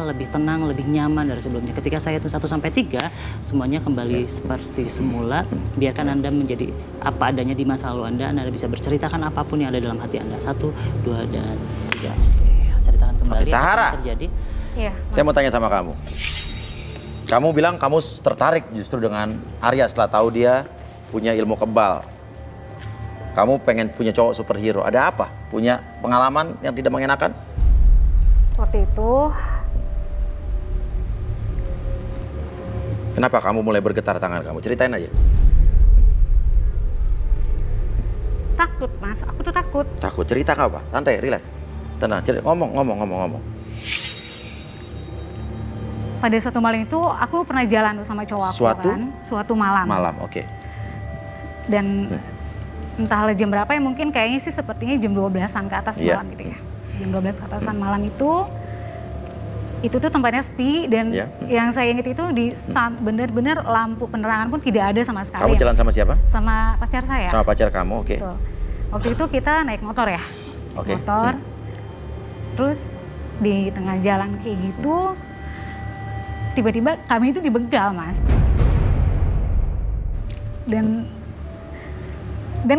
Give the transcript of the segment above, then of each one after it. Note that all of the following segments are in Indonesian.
lebih tenang, lebih nyaman dari sebelumnya. Ketika saya hitung 1 sampai 3, semuanya kembali seperti semula. Biarkan Anda menjadi apa adanya di masa lalu Anda. Anda bisa berceritakan apapun yang ada dalam hati Anda. 1, 2, dan 3. Oke, ceritakan kembali Oke, Sahara. apa yang terjadi. Iya, Saya mau tanya sama kamu. Kamu bilang kamu tertarik justru dengan Arya setelah tahu dia punya ilmu kebal. Kamu pengen punya cowok superhero. Ada apa? Punya pengalaman yang tidak mengenakan? waktu itu Kenapa kamu mulai bergetar tangan kamu? Ceritain aja. takut Mas, aku tuh takut. Takut. Cerita apa? Santai, relax. Tenang, ngomong. Pada suatu malam itu aku pernah jalan tuh sama cowok aku kan. Suatu malam. Malam, oke. Dan entahlah jam berapa ya, mungkin kayaknya sih sepertinya jam 12-an ke atas Iya. malam gitu ya. Jam 12 ke atasan malam itu tuh tempatnya sepi dan Iya. yang saya ingat itu benar-benar lampu penerangan pun tidak ada sama sekali. Kamu ya, jalan Mas. sama siapa? Sama pacar saya. Sama pacar kamu, oke. Betul. Waktu itu kita naik motor ya. Oke. Motor. Terus di tengah jalan kayak gitu tiba-tiba kami itu dibegal, Mas. Dan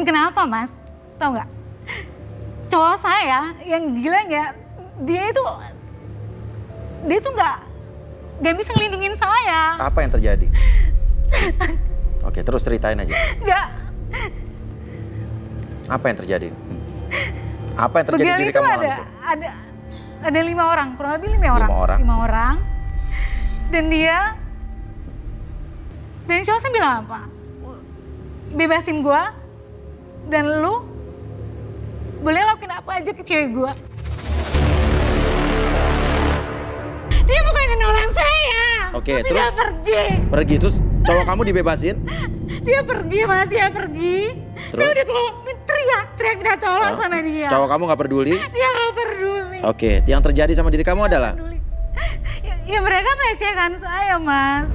kenapa, Mas? Tahu nggak? Cowok saya yang gilanya dia tuh nggak bisa ngelindungin saya. Apa yang terjadi? Oke, terus ceritain aja. Nggak. Apa yang terjadi? Apa yang terjadi Begal di diri itu kamu malam itu? ada 5 orang, kurang lebih 5 orang. 5 orang. 5 orang. Dan cowok saya bilang apa? Bebasin gua dan lu boleh lakuin apa aja ke cewek gua. Dia bukan nolong saya. Oke, tapi terus? dia pergi. Pergi, terus cowok kamu dibebasin? Dia pergi, Mas, dia pergi. Terus? Saya udah teriak minta tolong sama dia. Cowok kamu nggak peduli? Dia nggak peduli. Oke, yang terjadi sama diri kamu adalah? Peduli. Ya mereka melecehkan saya, Mas.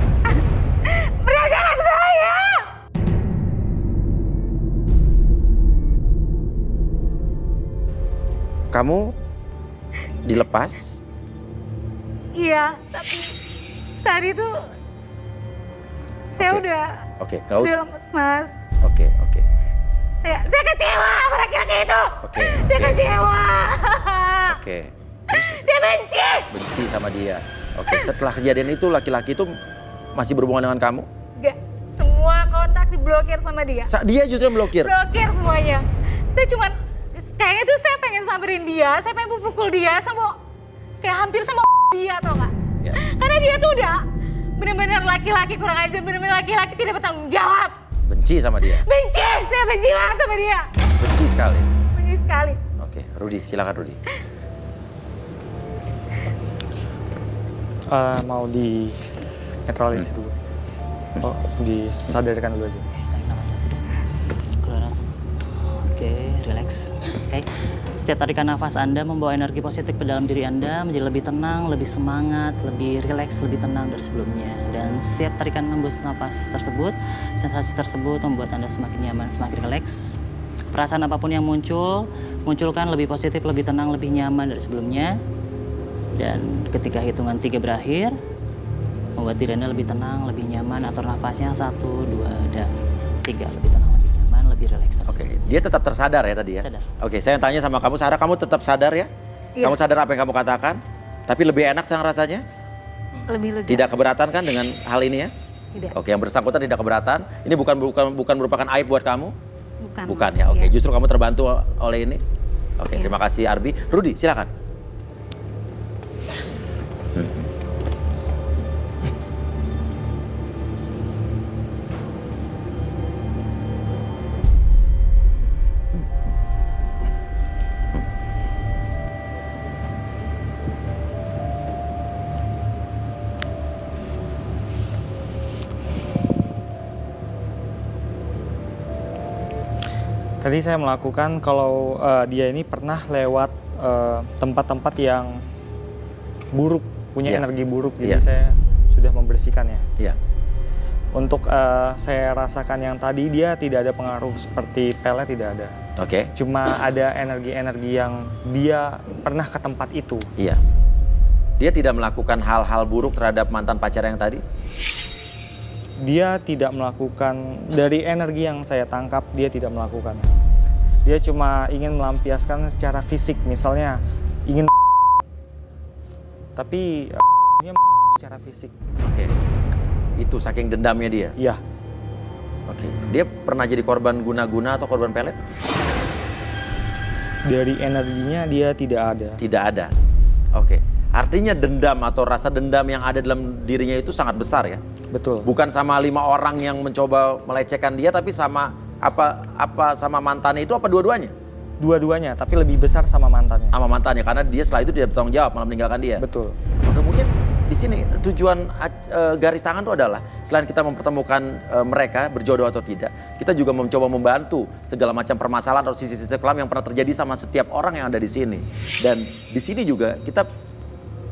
Melecehkan saya. Kamu dilepas? Iya, tapi saat itu saya Oke. udah Oke, nggak usah. lemes, Mas. Oke. Saya kecewa sama laki-laki itu. Oke, Saya oke. kecewa. Oke. Terus Saya benci. benci sama dia. Oke, setelah kejadian itu laki-laki itu masih berhubungan dengan kamu? Gak, semua kontak diblokir sama dia. Dia justru yang blokir. Blokir semuanya. Saya cuman kayaknya tuh saya pengen samperin dia, saya pengen pukul dia, sama kayak hampir sama dia, tau gak? Ya. Karena dia tuh udah bener-bener laki-laki kurang ajar, bener-bener laki-laki tidak bertanggung jawab. Benci sama dia? Benci, saya benci banget sama dia. Benci sekali? Benci sekali. Oke, Rudi, silakan Rudi. Mau di netralisir dulu. Oh, disadarkan dulu aja. Tarik nafas lagi dong. Keluar. Oke, relax. Oke. Setiap tarikan nafas Anda membawa energi positif ke dalam diri Anda menjadi lebih tenang, lebih semangat, lebih rileks, lebih tenang dari sebelumnya. Dan setiap tarikan hembus nafas tersebut, sensasi tersebut membuat Anda semakin nyaman, semakin rileks. Perasaan apapun yang munculkan lebih positif, lebih tenang, lebih nyaman dari sebelumnya. Dan ketika hitungan 3 berakhir, membuat diri Anda lebih tenang, lebih nyaman, atur nafasnya 1, 2, dan 3. Lebih tenang, lebih nyaman, lebih rileks. Oke, dia tetap tersadar ya tadi ya? Sadar. Oke, saya tanya sama kamu, Sarah, kamu tetap sadar ya? Iya. Kamu sadar apa yang kamu katakan? Tapi lebih enak sekarang rasanya? Lebih lega. Tidak keberatan kan dengan hal ini ya? Tidak. Oke, yang bersangkutan tidak keberatan. Ini bukan merupakan aib buat kamu? Bukan Mas. ya? Oke, Iya. justru kamu terbantu oleh ini? Oke, Iya. terima kasih Arbi. Rudi, silakan. Tadi saya melakukan kalau dia ini pernah lewat tempat-tempat yang buruk, punya Iya. energi buruk, Iya. jadi saya sudah membersihkannya. Iya. Untuk saya rasakan yang tadi dia tidak ada pengaruh seperti pelet, tidak ada. Oke. Cuma ada energi-energi yang dia pernah ke tempat itu. Iya. Dia tidak melakukan hal-hal buruk terhadap mantan pacar yang tadi? Dia tidak melakukan, dari energi yang saya tangkap, dia tidak melakukan. Dia cuma ingin melampiaskan secara fisik, misalnya ingin tapi dia secara fisik. Oke. Itu saking dendamnya dia? Iya, Oke. Dia pernah jadi korban guna-guna atau korban pelet? dari energinya dia tidak ada. Tidak ada. Oke. Artinya dendam atau rasa dendam yang ada dalam dirinya itu sangat besar ya? Betul. Bukan sama 5 orang yang mencoba melecehkan dia, tapi sama sama mantannya itu apa dua-duanya? Dua-duanya, tapi lebih besar sama mantannya. Sama mantannya, karena dia setelah itu tidak bertanggung jawab, malah meninggalkan dia. Betul. Oke, mungkin di sini tujuan garis tangan itu adalah selain kita mempertemukan mereka berjodoh atau tidak, kita juga mencoba membantu segala macam permasalahan atau sisi-sisi kelam yang pernah terjadi sama setiap orang yang ada di sini. Dan di sini juga kita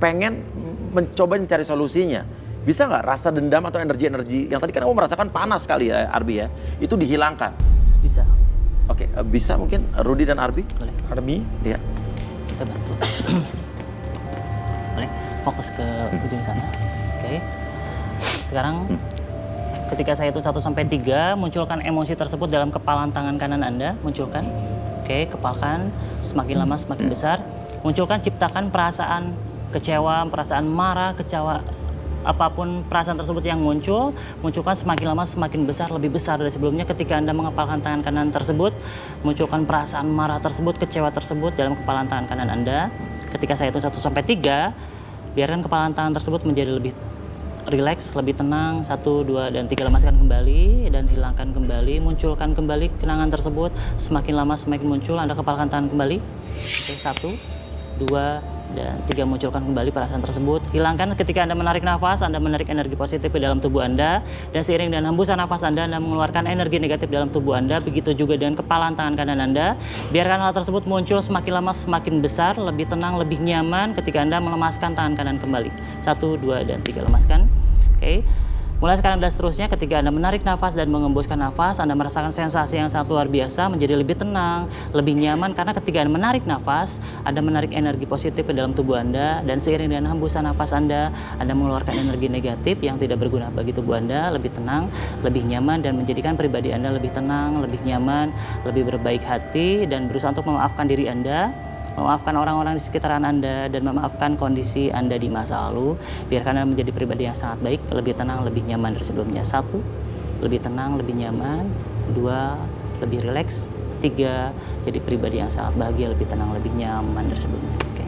pengen mencoba mencari solusinya. Bisa nggak rasa dendam atau energi-energi yang tadi kan kamu merasakan panas sekali ya, Arbi ya, itu dihilangkan? Bisa. Oke, bisa mungkin Rudy dan Arbi? Boleh. Arbi, Iya. Kita bantu. Boleh. Fokus ke ujung sana. Oke. Sekarang ketika saya hitung 1 sampai 3, munculkan emosi tersebut dalam kepalan tangan kanan Anda. Munculkan. Oke, kepalkan. Semakin lama semakin besar. Munculkan, ciptakan perasaan kecewa, perasaan marah, kecewa, apapun perasaan tersebut yang muncul, munculkan semakin lama semakin besar, lebih besar dari sebelumnya. Ketika Anda mengepalkan tangan kanan tersebut, munculkan perasaan marah tersebut, kecewa tersebut dalam kepalan tangan kanan Anda. Ketika saya hitung 1 sampai 3, biarkan kepalan tangan tersebut menjadi lebih rileks, lebih tenang. 1, 2, dan 3, lemaskan kembali dan hilangkan kembali. Munculkan kembali kenangan tersebut, semakin lama semakin muncul. Anda kepalkan tangan kembali. Oke, 1, 2, dan 3, munculkan kembali perasaan tersebut. Hilangkan ketika Anda menarik nafas, Anda menarik energi positif ke dalam tubuh Anda. Dan seiring dengan hembusan nafas Anda mengeluarkan energi negatif dalam tubuh Anda. Begitu juga dengan kepalan tangan kanan Anda. Biarkan hal tersebut muncul semakin lama semakin besar, lebih tenang, lebih nyaman ketika Anda melemaskan tangan kanan kembali. 1, 2, dan 3, lemaskan. Oke. Mulai sekarang dan seterusnya, ketika Anda menarik nafas dan mengembuskan nafas, Anda merasakan sensasi yang sangat luar biasa, menjadi lebih tenang, lebih nyaman, karena ketika Anda menarik nafas, Anda menarik energi positif ke dalam tubuh Anda, dan seiring dengan hembusan nafas Anda mengeluarkan energi negatif yang tidak berguna bagi tubuh Anda, lebih tenang, lebih nyaman, dan menjadikan pribadi Anda lebih tenang, lebih nyaman, lebih berbaik hati, dan berusaha untuk memaafkan diri Anda, memaafkan orang-orang di sekitaran Anda, dan memaafkan kondisi Anda di masa lalu. Biarkan Anda menjadi pribadi yang sangat baik, lebih tenang, lebih nyaman dari sebelumnya. 1, lebih tenang, lebih nyaman. 2, lebih rileks. 3, jadi pribadi yang sangat bahagia, lebih tenang, lebih nyaman dari sebelumnya. Oke.